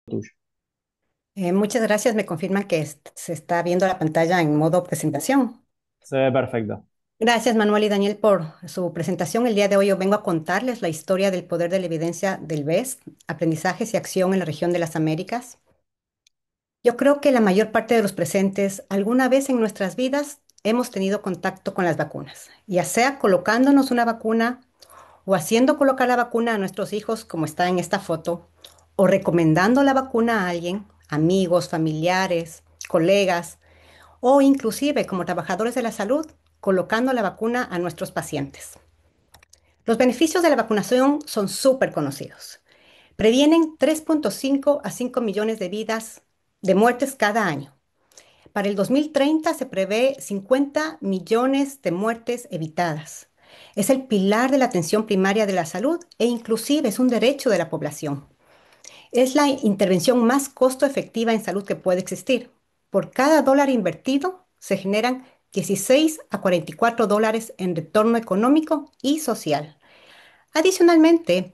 Tuyo. Muchas gracias. Me confirman que se está viendo la pantalla en modo presentación. Se ve perfecto. Gracias, Manuel y Daniel, por su presentación. El día de hoy yo vengo a contarles la historia del poder de la evidencia del BES, aprendizajes y acción en la región de las Américas. Yo creo que la mayor parte de los presentes alguna vez en nuestras vidas hemos tenido contacto con las vacunas, ya sea colocándonos una vacuna o haciendo colocar la vacuna a nuestros hijos, como está en esta foto, o recomendando la vacuna a alguien, amigos, familiares, colegas, o inclusive como trabajadores de la salud, colocando la vacuna a nuestros pacientes. Los beneficios de la vacunación son súper conocidos. Previenen 3.5 a 5 millones de vidas de muertes cada año. Para el 2030 se prevé 50 millones de muertes evitadas. Es el pilar de la atención primaria de la salud e inclusive es un derecho de la población. Es la intervención más costo efectiva en salud que puede existir. Por cada dólar invertido se generan 16 a 44 dólares en retorno económico y social. Adicionalmente,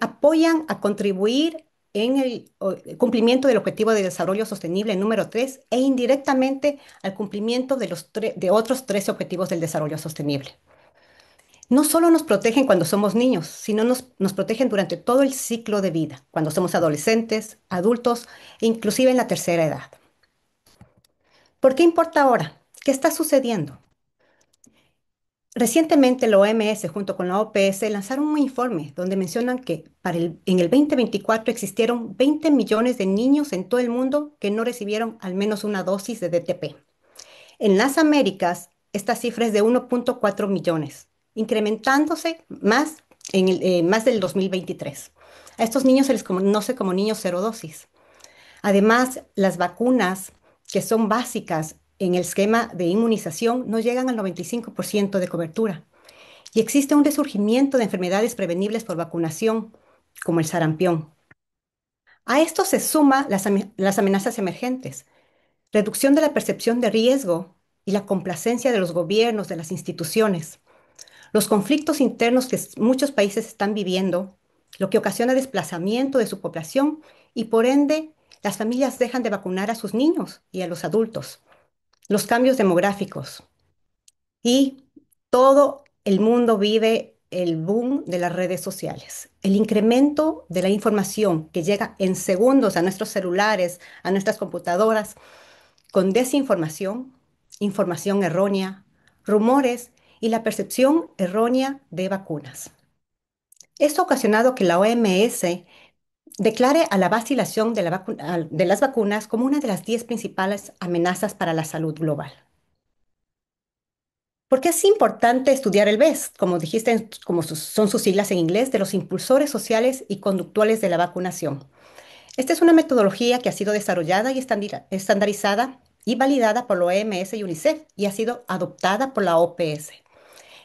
apoyan a contribuir en el cumplimiento del Objetivo de Desarrollo Sostenible número 3 e indirectamente al cumplimiento de otros 13 Objetivos del Desarrollo Sostenible. No solo nos protegen cuando somos niños, sino nos protegen durante todo el ciclo de vida, cuando somos adolescentes, adultos e inclusive en la tercera edad. ¿Por qué importa ahora? ¿Qué está sucediendo? Recientemente la OMS junto con la OPS lanzaron un informe donde mencionan que en el 2024 existieron 20 millones de niños en todo el mundo que no recibieron al menos una dosis de DTP. En las Américas, esta cifra es de 1.4 millones, incrementándose más del 2023. A estos niños se les conoce como niños cero dosis. Además, las vacunas que son básicas en el esquema de inmunización no llegan al 95% de cobertura. Y existe un resurgimiento de enfermedades prevenibles por vacunación, como el sarampión. A esto se suma las amenazas emergentes, reducción de la percepción de riesgo y la complacencia de los gobiernos, de las instituciones, los conflictos internos que muchos países están viviendo, lo que ocasiona desplazamiento de su población y por ende las familias dejan de vacunar a sus niños y a los adultos, los cambios demográficos y todo el mundo vive el boom de las redes sociales, el incremento de la información que llega en segundos a nuestros celulares, a nuestras computadoras con desinformación, información errónea, rumores y la percepción errónea de vacunas. Esto ha ocasionado que la OMS declare a la vacilación de las vacunas como una de las 10 principales amenazas para la salud global. ¿Por qué es importante estudiar el BES? Como dijiste, como son sus siglas en inglés, de los impulsores sociales y conductuales de la vacunación. Esta es una metodología que ha sido desarrollada y estandarizada y validada por la OMS y UNICEF y ha sido adoptada por la OPS.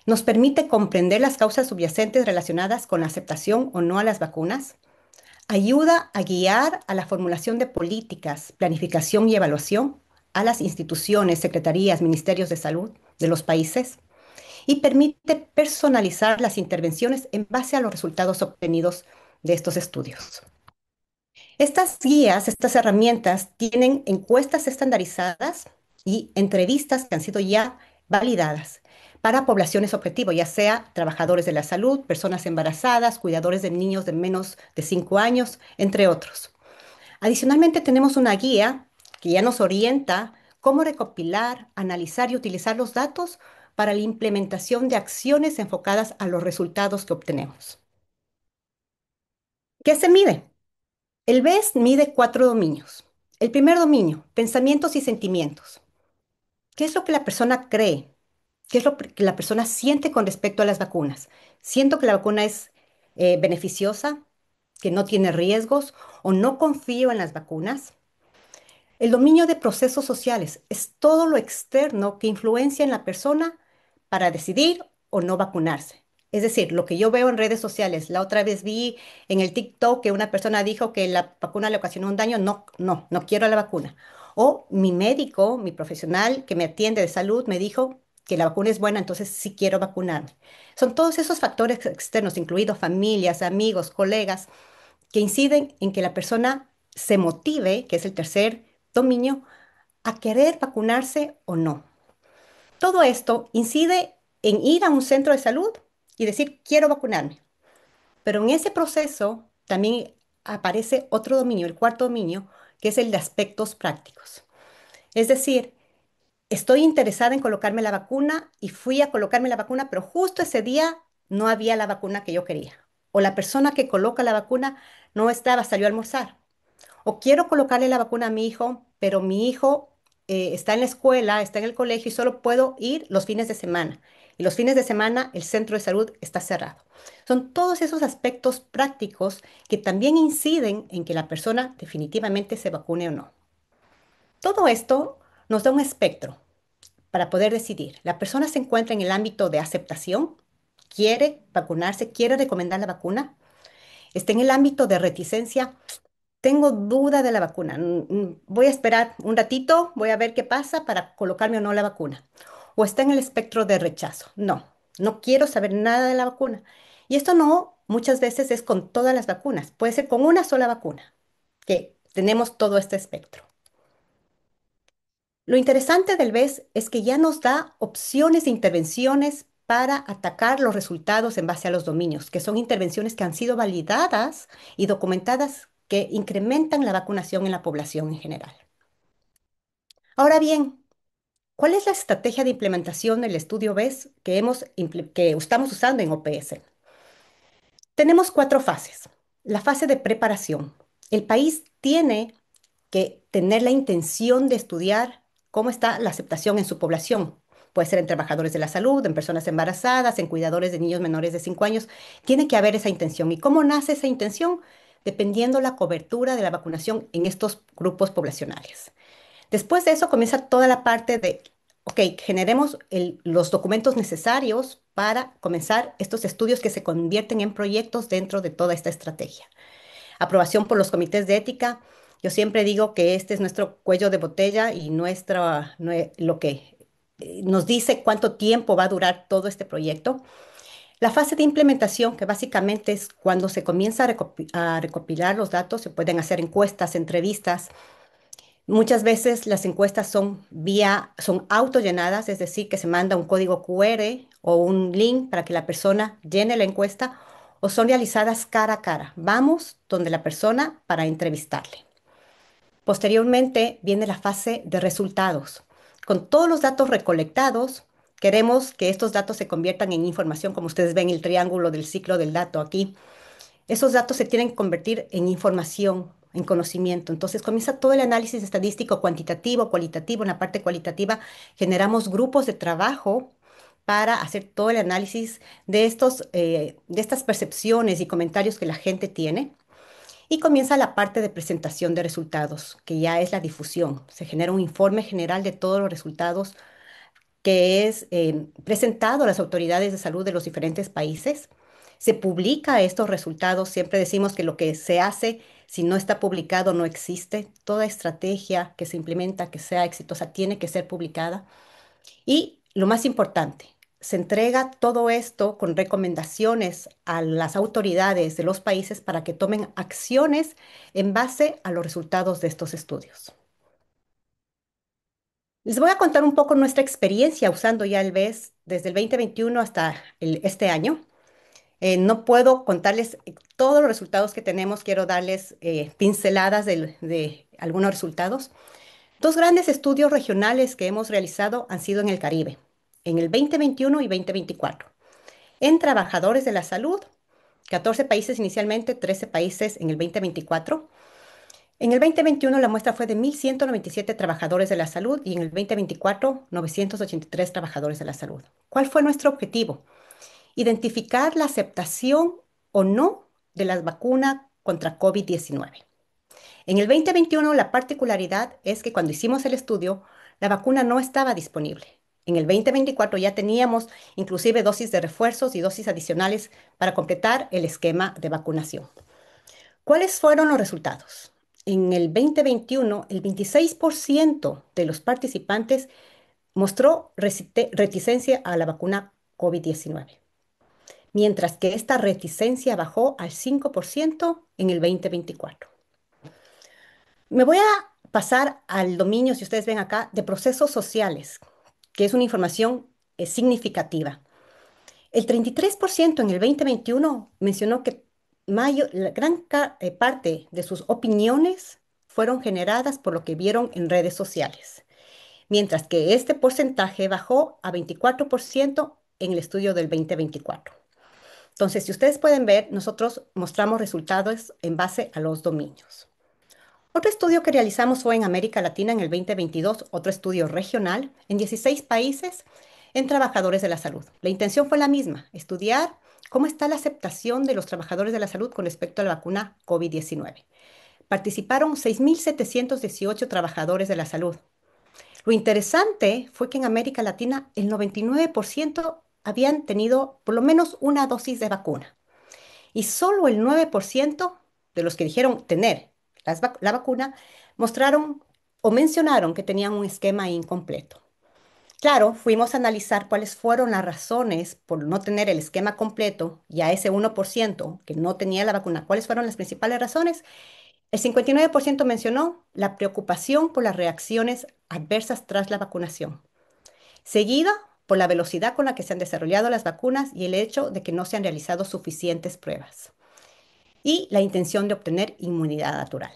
Nos permite comprender las causas subyacentes relacionadas con la aceptación o no a las vacunas. Ayuda a guiar a la formulación de políticas, planificación y evaluación a las instituciones, secretarías, ministerios de salud de los países y permite personalizar las intervenciones en base a los resultados obtenidos de estos estudios. Estas guías, estas herramientas tienen encuestas estandarizadas y entrevistas que han sido ya validadas para poblaciones objetivo, ya sea trabajadores de la salud, personas embarazadas, cuidadores de niños de menos de 5 años, entre otros. Adicionalmente, tenemos una guía que ya nos orienta cómo recopilar, analizar y utilizar los datos para la implementación de acciones enfocadas a los resultados que obtenemos. ¿Qué se mide? El BES mide 4 dominios. El primer dominio, pensamientos y sentimientos. ¿Qué es lo que la persona cree? ¿Qué es lo que la persona siente con respecto a las vacunas? ¿Siento que la vacuna es beneficiosa, que no tiene riesgos o no confío en las vacunas? El dominio de procesos sociales es todo lo externo que influencia en la persona para decidir o no vacunarse. Es decir, lo que yo veo en redes sociales, la otra vez vi en el TikTok que una persona dijo que la vacuna le ocasionó un daño, no, no, no quiero la vacuna. O mi médico, mi profesional que me atiende de salud, me dijo que la vacuna es buena, entonces sí quiero vacunarme. Son todos esos factores externos, incluidos familias, amigos, colegas, que inciden en que la persona se motive, que es el tercer dominio, a querer vacunarse o no. Todo esto incide en ir a un centro de salud y decir, quiero vacunarme. Pero en ese proceso también aparece otro dominio, el cuarto dominio, que es el de aspectos prácticos. Es decir, estoy interesada en colocarme la vacuna y fui a colocarme la vacuna, pero justo ese día no había la vacuna que yo quería. O la persona que coloca la vacuna no estaba, salió a almorzar. O quiero colocarle la vacuna a mi hijo, pero mi hijo está en la escuela, está en el colegio y solo puedo ir los fines de semana. Y los fines de semana el centro de salud está cerrado. Son todos esos aspectos prácticos que también inciden en que la persona definitivamente se vacune o no. Todo esto nos da un espectro para poder decidir. La persona se encuentra en el ámbito de aceptación, quiere vacunarse, quiere recomendar la vacuna, está en el ámbito de reticencia. Tengo duda de la vacuna. Voy a esperar un ratito, voy a ver qué pasa para colocarme o no la vacuna. O está en el espectro de rechazo. No, no quiero saber nada de la vacuna. Y esto no muchas veces es con todas las vacunas. Puede ser con una sola vacuna, que tenemos todo este espectro. Lo interesante del BES es que ya nos da opciones de intervenciones para atacar los resultados en base a los dominios, que son intervenciones que han sido validadas y documentadas que incrementan la vacunación en la población en general. Ahora bien, ¿cuál es la estrategia de implementación del estudio BES que estamos usando en OPS? Tenemos cuatro fases. La fase de preparación. El país tiene que tener la intención de estudiar cómo está la aceptación en su población. Puede ser en trabajadores de la salud, en personas embarazadas, en cuidadores de niños menores de 5 años. Tiene que haber esa intención. ¿Y cómo nace esa intención? Dependiendo la cobertura de la vacunación en estos grupos poblacionales. Después de eso comienza toda la parte de, ok, generemos los documentos necesarios para comenzar estos estudios que se convierten en proyectos dentro de toda esta estrategia. Aprobación por los comités de ética. Yo siempre digo que este es nuestro cuello de botella y lo que nos dice cuánto tiempo va a durar todo este proyecto. La fase de implementación, que básicamente es cuando se comienza a recopilar los datos, se pueden hacer encuestas, entrevistas. Muchas veces las encuestas son autollenadas, es decir, que se manda un código QR o un link para que la persona llene la encuesta, o son realizadas cara a cara. Vamos donde la persona para entrevistarle. Posteriormente viene la fase de resultados. Con todos los datos recolectados, queremos que estos datos se conviertan en información, como ustedes ven el triángulo del ciclo del dato aquí. Esos datos se tienen que convertir en información, en conocimiento. Entonces comienza todo el análisis estadístico cuantitativo, cualitativo. En la parte cualitativa generamos grupos de trabajo para hacer todo el análisis de estas percepciones y comentarios que la gente tiene. Y comienza la parte de presentación de resultados, que ya es la difusión. Se genera un informe general de todos los resultados que es presentado a las autoridades de salud de los diferentes países. Se publica estos resultados. Siempre decimos que lo que se hace, si no está publicado, no existe. Toda estrategia que se implementa, que sea exitosa, tiene que ser publicada. Y lo más importante, se entrega todo esto con recomendaciones a las autoridades de los países para que tomen acciones en base a los resultados de estos estudios. Les voy a contar un poco nuestra experiencia usando ya el BES desde el 2021 hasta este año. No puedo contarles todos los resultados que tenemos, quiero darles pinceladas de algunos resultados. Dos grandes estudios regionales que hemos realizado han sido en el Caribe, en el 2021 y 2024. En trabajadores de la salud, 14 países inicialmente, 13 países en el 2024. En el 2021 la muestra fue de 1.197 trabajadores de la salud y en el 2024 983 trabajadores de la salud. ¿Cuál fue nuestro objetivo? Identificar la aceptación o no de la vacuna contra COVID-19. En el 2021 la particularidad es que cuando hicimos el estudio, la vacuna no estaba disponible. En el 2024 ya teníamos inclusive dosis de refuerzos y dosis adicionales para completar el esquema de vacunación. ¿Cuáles fueron los resultados? En el 2021, el 26% de los participantes mostró reticencia a la vacuna COVID-19, mientras que esta reticencia bajó al 5% en el 2024. Me voy a pasar al dominio, si ustedes ven acá, de procesos sociales, que es una información significativa. El 33% en el 2021 mencionó que la parte de sus opiniones fueron generadas por lo que vieron en redes sociales, mientras que este porcentaje bajó a 24% en el estudio del 2024. Entonces, si ustedes pueden ver, nosotros mostramos resultados en base a los dominios. Otro estudio que realizamos fue en América Latina en el 2022, otro estudio regional en 16 países en trabajadores de la salud. La intención fue la misma, estudiar cómo está la aceptación de los trabajadores de la salud con respecto a la vacuna COVID-19. Participaron 6.718 trabajadores de la salud. Lo interesante fue que en América Latina el 99% habían tenido por lo menos una dosis de vacuna y solo el 9% de los que dijeron tener la vacuna mostraron o mencionaron que tenían un esquema incompleto. Claro, fuimos a analizar cuáles fueron las razones por no tener el esquema completo y a ese 1% que no tenía la vacuna, cuáles fueron las principales razones. El 59% mencionó la preocupación por las reacciones adversas tras la vacunación, seguida por la velocidad con la que se han desarrollado las vacunas y el hecho de que no se han realizado suficientes pruebas, y la intención de obtener inmunidad natural.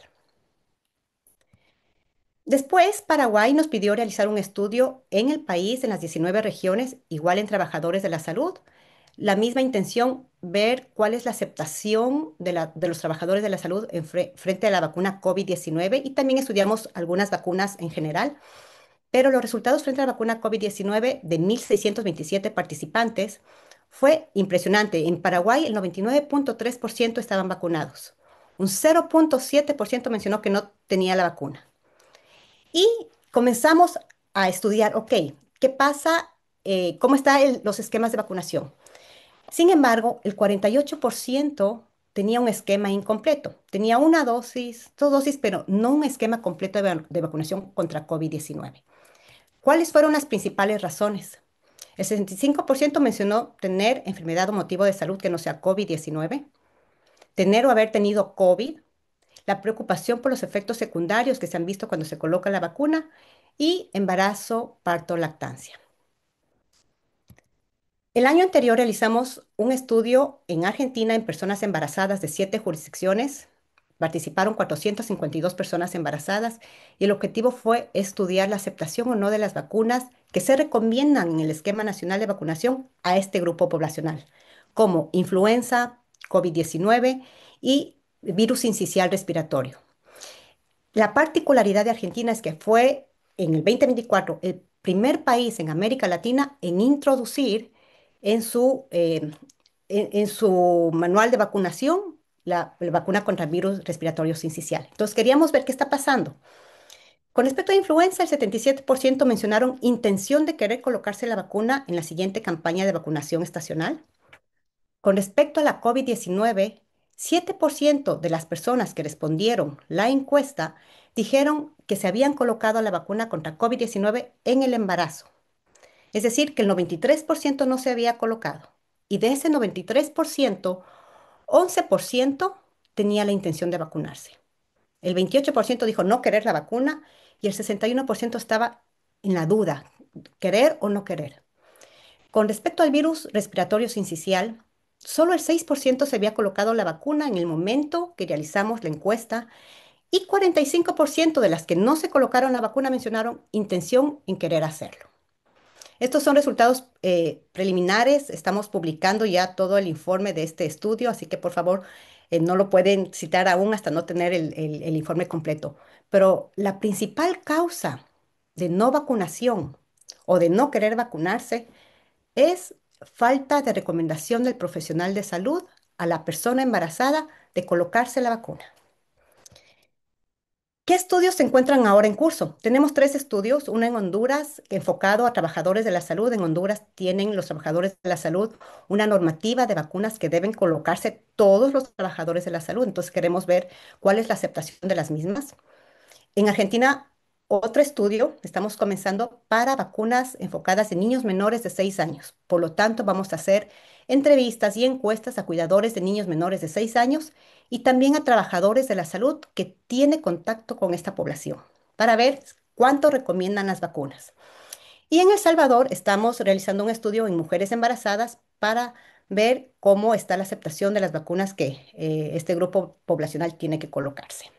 Después, Paraguay nos pidió realizar un estudio en el país, en las 19 regiones, igual en trabajadores de la salud. La misma intención, ver cuál es la aceptación de los trabajadores de la salud frente a la vacuna COVID-19 y también estudiamos algunas vacunas en general. Pero los resultados frente a la vacuna COVID-19 de 1.627 participantes fue impresionante. En Paraguay el 99.3% estaban vacunados. Un 0.7% mencionó que no tenía la vacuna. Y comenzamos a estudiar, ok, ¿qué pasa? ¿Cómo están los esquemas de vacunación? Sin embargo, el 48% tenía un esquema incompleto. Tenía una dosis, dos dosis, pero no un esquema completo de vacunación contra COVID-19. ¿Cuáles fueron las principales razones? El 65% mencionó tener enfermedad o motivo de salud que no sea COVID-19, tener o haber tenido COVID, la preocupación por los efectos secundarios que se han visto cuando se coloca la vacuna y embarazo, parto, lactancia. El año anterior realizamos un estudio en Argentina en personas embarazadas de 7 jurisdicciones. Participaron 452 personas embarazadas y el objetivo fue estudiar la aceptación o no de las vacunas que se recomiendan en el Esquema Nacional de Vacunación a este grupo poblacional, como influenza, COVID-19 y virus sincicial respiratorio. La particularidad de Argentina es que fue en el 2024 el primer país en América Latina en introducir en en su manual de vacunación la vacuna contra el virus respiratorio sincicial. Entonces queríamos ver qué está pasando. Con respecto a influenza, el 77% mencionaron intención de querer colocarse la vacuna en la siguiente campaña de vacunación estacional. Con respecto a la COVID-19, 7% de las personas que respondieron la encuesta dijeron que se habían colocado la vacuna contra COVID-19 en el embarazo. Es decir, que el 93% no se había colocado. Y de ese 93%, 11% tenía la intención de vacunarse. El 28% dijo no querer la vacuna y el 61% estaba en la duda, querer o no querer. Con respecto al virus respiratorio sincicial, solo el 6% se había colocado la vacuna en el momento que realizamos la encuesta y 45% de las que no se colocaron la vacuna mencionaron intención en querer hacerlo. Estos son resultados preliminares. Estamos publicando ya todo el informe de este estudio, así que por favor no lo pueden citar aún hasta no tener el informe completo. Pero la principal causa de no vacunación o de no querer vacunarse es falta de recomendación del profesional de salud a la persona embarazada de colocarse la vacuna. ¿Qué estudios se encuentran ahora en curso? Tenemos 3 estudios, uno en Honduras enfocado a trabajadores de la salud. En Honduras tienen los trabajadores de la salud una normativa de vacunas que deben colocarse todos los trabajadores de la salud. Entonces queremos ver cuál es la aceptación de las mismas. En Argentina otro estudio, estamos comenzando para vacunas enfocadas en niños menores de 6 años. Por lo tanto, vamos a hacer entrevistas y encuestas a cuidadores de niños menores de 6 años y también a trabajadores de la salud que tienen contacto con esta población para ver cuánto recomiendan las vacunas. Y en El Salvador estamos realizando un estudio en mujeres embarazadas para ver cómo está la aceptación de las vacunas que este grupo poblacional tiene que colocarse.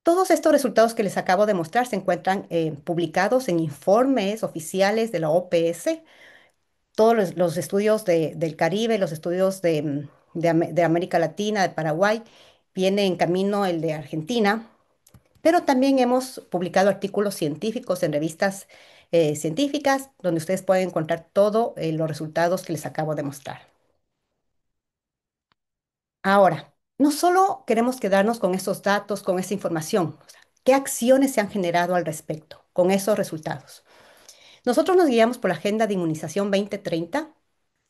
Todos estos resultados que les acabo de mostrar se encuentran publicados en informes oficiales de la OPS, todos los estudios del Caribe, los estudios de América Latina, de Paraguay, viene en camino el de Argentina, pero también hemos publicado artículos científicos en revistas científicas donde ustedes pueden encontrar todos los resultados que les acabo de mostrar. Ahora, no solo queremos quedarnos con esos datos, con esa información, o sea, ¿qué acciones se han generado al respecto con esos resultados? Nosotros nos guiamos por la Agenda de Inmunización 2030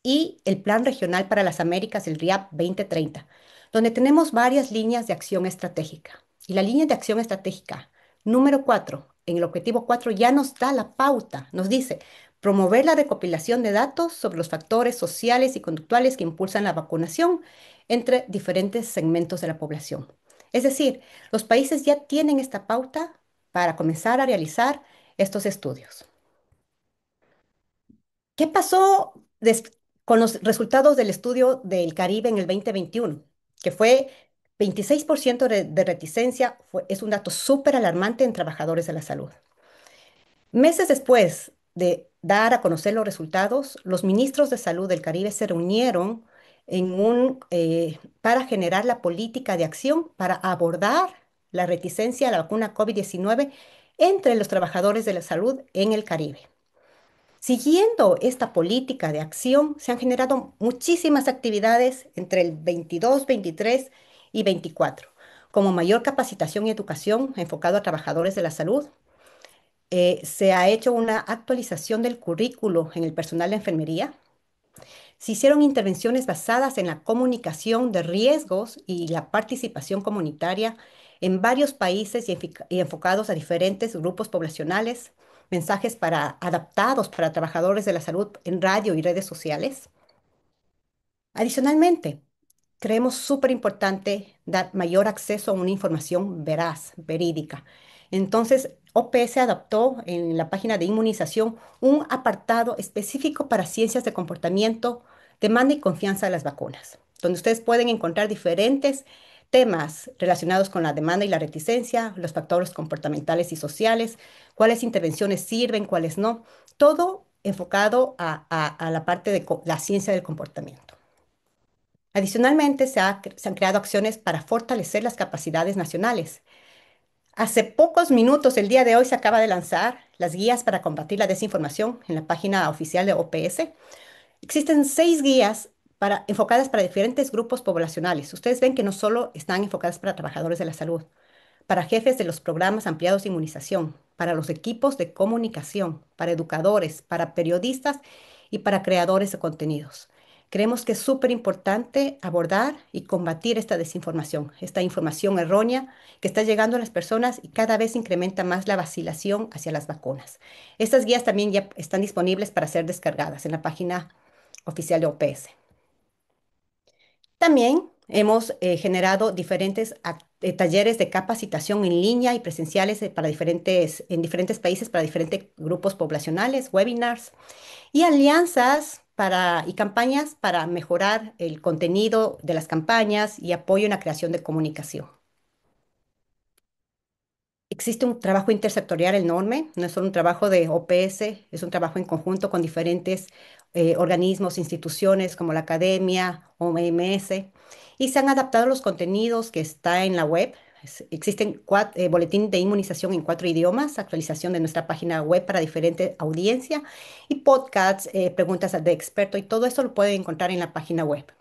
y el Plan Regional para las Américas, el RIAP 2030, donde tenemos varias líneas de acción estratégica. Y la línea de acción estratégica número 4, en el objetivo 4, ya nos da la pauta, nos dice promover la recopilación de datos sobre los factores sociales y conductuales que impulsan la vacunación entre diferentes segmentos de la población. Es decir, los países ya tienen esta pauta para comenzar a realizar estos estudios. ¿Qué pasó con los resultados del estudio del Caribe en el 2021? Que fue 26% de reticencia, es un dato súper alarmante en trabajadores de la salud. Meses después de dar a conocer los resultados, los ministros de salud del Caribe se reunieron para generar la política de acción para abordar la reticencia a la vacuna COVID-19 entre los trabajadores de la salud en el Caribe. Siguiendo esta política de acción, se han generado muchísimas actividades entre el 22, 23 y 24, como mayor capacitación y educación enfocado a trabajadores de la salud. Se ha hecho una actualización del currículo en el personal de enfermería. Se hicieron intervenciones basadas en la comunicación de riesgos y la participación comunitaria en varios países y enfocados a diferentes grupos poblacionales, mensajes adaptados para trabajadores de la salud en radio y redes sociales. Adicionalmente, creemos súper importante dar mayor acceso a una información veraz, verídica. Entonces, OPS adaptó en la página de inmunización un apartado específico para ciencias de comportamiento, demanda y confianza de las vacunas, donde ustedes pueden encontrar diferentes temas relacionados con la demanda y la reticencia, los factores comportamentales y sociales, cuáles intervenciones sirven, cuáles no, todo enfocado a la parte de la ciencia del comportamiento. Adicionalmente, se han creado acciones para fortalecer las capacidades nacionales. Hace pocos minutos, el día de hoy, se acaba de lanzar las guías para combatir la desinformación en la página oficial de OPS. Existen 6 guías enfocadas para diferentes grupos poblacionales. Ustedes ven que no solo están enfocadas para trabajadores de la salud, para jefes de los programas ampliados de inmunización, para los equipos de comunicación, para educadores, para periodistas y para creadores de contenidos. Creemos que es súper importante abordar y combatir esta desinformación, esta información errónea que está llegando a las personas y cada vez incrementa más la vacilación hacia las vacunas. Estas guías también ya están disponibles para ser descargadas en la página oficial de OPS. También hemos generado diferentes talleres de capacitación en línea y presenciales en diferentes países para diferentes grupos poblacionales, webinars y alianzas y campañas para mejorar el contenido de las campañas y apoyo en la creación de comunicación. Existe un trabajo intersectorial enorme, no es solo un trabajo de OPS, es un trabajo en conjunto con diferentes organismos, instituciones como la academia, OMS, y se han adaptado los contenidos que está en la web. Existen boletín de inmunización en 4 idiomas, actualización de nuestra página web para diferente audiencia y podcasts, preguntas de experto y todo eso lo pueden encontrar en la página web.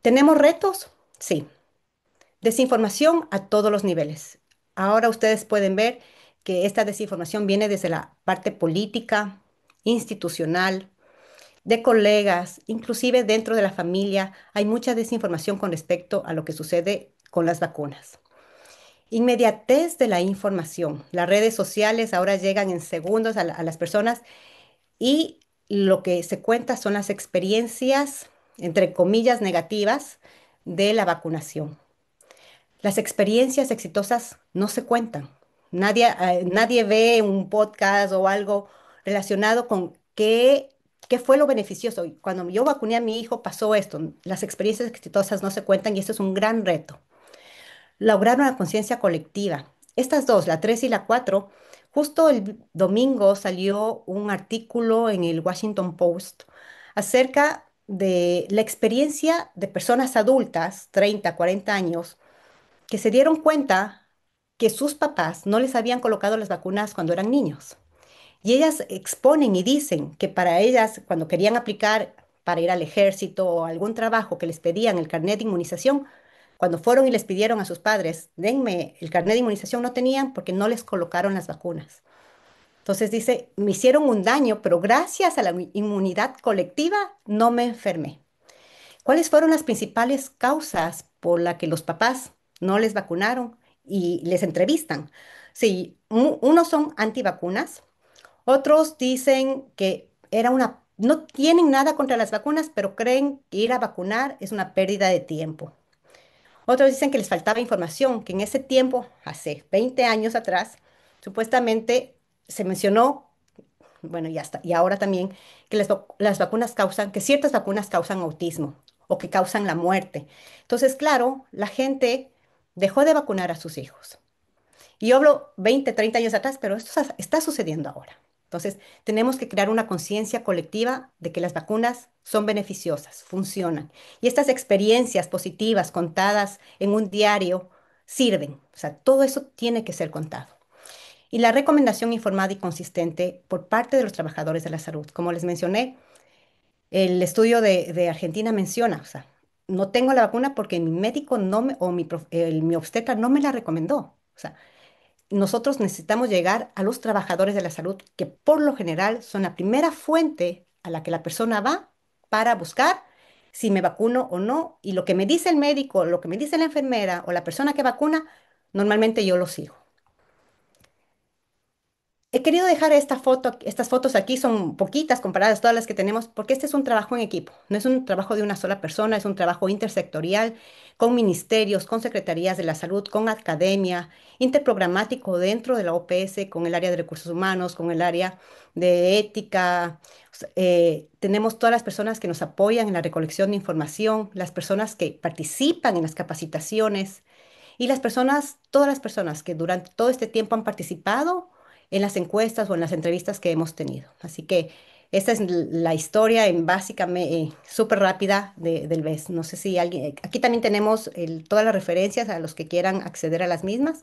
¿Tenemos retos? Sí. Desinformación a todos los niveles. Ahora ustedes pueden ver que esta desinformación viene desde la parte política, institucional, de colegas, inclusive dentro de la familia. Hay mucha desinformación con respecto a lo que sucede con las vacunas. Inmediatez de la información. Las redes sociales ahora llegan en segundos a las personas y lo que se cuenta son las experiencias, entre comillas, negativas de la vacunación. Las experiencias exitosas no se cuentan. Nadie ve un podcast o algo relacionado con qué fue lo beneficioso. Y cuando yo vacuné a mi hijo pasó esto. Las experiencias exitosas no se cuentan y esto es un gran reto. Lograr una conciencia colectiva. Estas dos, la 3 y la 4, justo el domingo salió un artículo en el Washington Post acerca de la experiencia de personas adultas, 30, 40 años, que se dieron cuenta que sus papás no les habían colocado las vacunas cuando eran niños. Y ellas exponen y dicen que para ellas, cuando querían aplicar para ir al ejército o algún trabajo que les pedían el carnet de inmunización, cuando fueron y les pidieron a sus padres, denme el carnet de inmunización, no tenían porque no les colocaron las vacunas. Entonces dice, me hicieron un daño, pero gracias a la inmunidad colectiva no me enfermé. ¿Cuáles fueron las principales causas por las que los papás no les vacunaron y les entrevistan? Sí, unos son antivacunas, otros dicen que no tienen nada contra las vacunas, pero creen que ir a vacunar es una pérdida de tiempo. Otros dicen que les faltaba información, que en ese tiempo, hace 20 años atrás, supuestamente se mencionó, bueno, ya está, y ahora también, que las vacunas causan, que ciertas vacunas causan autismo o que causan la muerte. Entonces, claro, la gente dejó de vacunar a sus hijos. Y yo hablo 20, 30 años atrás, pero esto está sucediendo ahora. Entonces, tenemos que crear una conciencia colectiva de que las vacunas son beneficiosas, funcionan. Y estas experiencias positivas contadas en un diario sirven. O sea, todo eso tiene que ser contado. Y la recomendación informada y consistente por parte de los trabajadores de la salud. Como les mencioné, el estudio de Argentina menciona, o sea, no tengo la vacuna porque mi médico no me, o mi obstetra no me la recomendó. O sea, nosotros necesitamos llegar a los trabajadores de la salud, que por lo general son la primera fuente a la que la persona va para buscar si me vacuno o no. Y lo que me dice el médico, lo que me dice la enfermera o la persona que vacuna, normalmente yo lo sigo. He querido dejar estas fotos aquí, son poquitas comparadas a todas las que tenemos, porque este es un trabajo en equipo, no es un trabajo de una sola persona, es un trabajo intersectorial con ministerios, con secretarías de la salud, con academia, interprogramático dentro de la OPS, con el área de recursos humanos, con el área de ética. Tenemos todas las personas que nos apoyan en la recolección de información, las personas que participan en las capacitaciones y todas las personas que durante todo este tiempo han participado en las encuestas o en las entrevistas que hemos tenido. Así que esta es la historia en básicamente súper rápida del BES. No sé si alguien, aquí también tenemos todas las referencias a los que quieran acceder a las mismas.